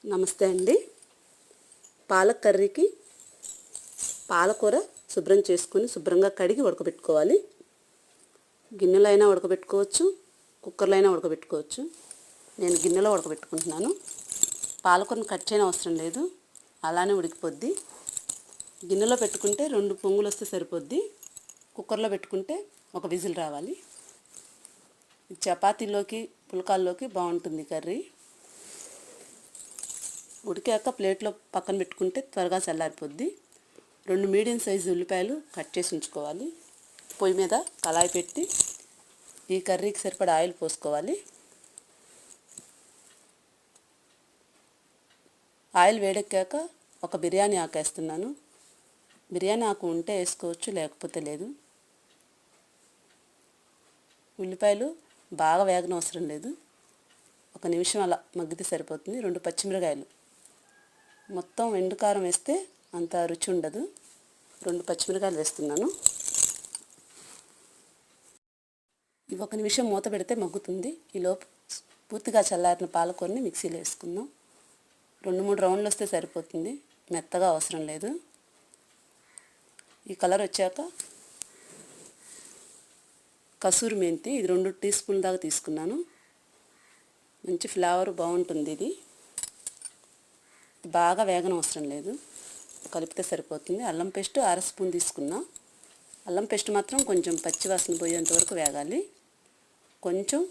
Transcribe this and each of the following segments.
నమస్తే అండి. పాలక్ కర్రీకి పాలకూర శుభ్రం చేసుకొని శుభ్రంగా కడిగి ఉడకబెట్టుకోవాలి. గిన్నెలో అయినా ఉడకబెట్టుకోవచ్చు, కుక్కర్లో అయినా ఉడకబెట్టుకోవచ్చు. నేను గిన్నెలో ఉడకబెట్టుకుంటున్నాను. పాలకూరను కట్ చేయని అవసరం లేదు, అలానే ఉడికిపోద్ది. గిన్నెలో పెట్టుకుంటే 2 పొంగులు వస్తే సరిపోద్ది. కుక్కర్లో పెట్టుకుంటే ఒక విజిల్ రావాలి. చపాతీలోకి పుల్కాల్లోకి బాగుంటుంది కర్రీ. ఉడికాక ప్లేట్లో పక్కన పెట్టుకుంటే త్వరగా చల్లారిపోద్ది. 2 మీడియం సైజు ఉల్లిపాయలు కట్ చేసి ఉంచుకోవాలి. పొయ్యి మీద కళాయి పెట్టి ఈ కర్రీకి సరిపడా ఆయిల్ పోసుకోవాలి. ఆయిల్ వేడెక్కాక ఒక బిర్యానీ ఆకు వేస్తున్నాను. బిర్యానీ ఆకు ఉంటే వేసుకోవచ్చు, లేకపోతే లేదు. ఉల్లిపాయలు బాగా వేగనవసరం లేదు, 1 నిమిషం అలా మగ్గితే సరిపోతుంది. 2 పచ్చిమిరకాయలు, మొత్తం ఎండుకారం వేస్తే అంత రుచి ఉండదు. 2 పచ్చిమిరకాయలు వేస్తున్నాను. ఇవి 1 నిమిషం మూత పెడితే మగ్గుతుంది. ఈలోపు పూర్తిగా చల్లారిన పాలకూరని మిక్సీలో వేసుకుందాం. 2-3 రౌండ్లు వస్తే సరిపోతుంది, మెత్తగా అవసరం లేదు. ఈ కలర్ వచ్చాక కసూరి మెంతి, ఇది 2 టీ స్పూన్ల దాకా తీసుకున్నాను. మంచి ఫ్లేవర్ బాగుంటుంది. ఇది బాగా వేగనవసరం లేదు, కలిపితే సరిపోతుంది. అల్లం పేస్ట్ 1/2 స్పూన్ తీసుకున్నా. అల్లం పేస్ట్ మాత్రం కొంచెం పచ్చివాసన పోయేంత వరకు వేగాలి. కొంచెం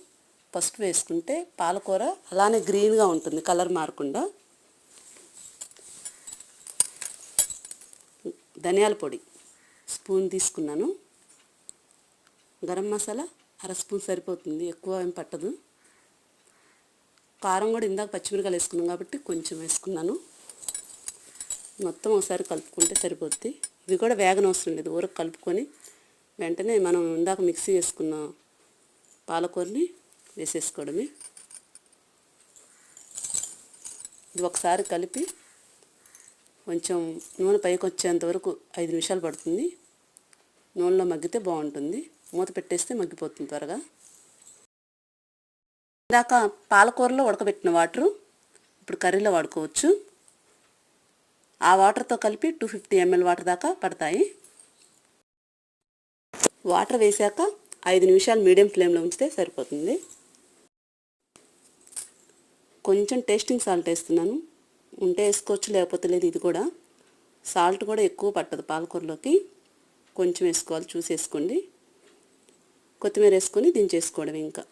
పసుపు వేసుకుంటే పాలకూర అలానే గ్రీన్గా ఉంటుంది, కలర్ మారకుండా. ధనియాల పొడి స్పూన్ తీసుకున్నాను. గరం మసాలా 1/2 స్పూన్ సరిపోతుంది, ఎక్కువ ఏం పట్టదు. కారం కూడా ఇందాక పచ్చిమిరకాయలు వేసుకున్నాం కాబట్టి కొంచెం వేసుకున్నాను. మొత్తం ఒకసారి కలుపుకుంటే సరిపోద్ది. ఇవి కూడా వేగనవసరం లేదు, ఊరకు కలుపుకొని వెంటనే మనం ఇందాక మిక్సీ వేసుకున్న పాలకూరని వేసేసుకోవడమే. ఇది ఒకసారి కలిపి కొంచెం నూనె పైకి వచ్చేంత వరకు 5 నిమిషాలు పడుతుంది. నూనెలో మగ్గితే బాగుంటుంది. మూత పెట్టేస్తే మగ్గిపోతుంది త్వరగా. ఇందాక పాలకూరలో ఉడకబెట్టిన వాటరు ఇప్పుడు కర్రీలో వాడుకోవచ్చు. ఆ వాటర్తో కలిపి 250 ml వాటర్ దాకా పడతాయి. వాటర్ వేసాక 5 నిమిషాలు మీడియం ఫ్లేమ్లో ఉంచితే సరిపోతుంది. కొంచెం టేస్టింగ్ సాల్ట్ వేస్తున్నాను, ఉంటే వేసుకోవచ్చు, లేకపోతే లేదు. ఇది కూడా సాల్ట్ కూడా ఎక్కువ పట్టదు పాలకూరలోకి, కొంచెం వేసుకోవాలి, చూసి వేసుకోండి. కొత్తిమీర వేసుకొని దించేసుకోవడం ఇంకా.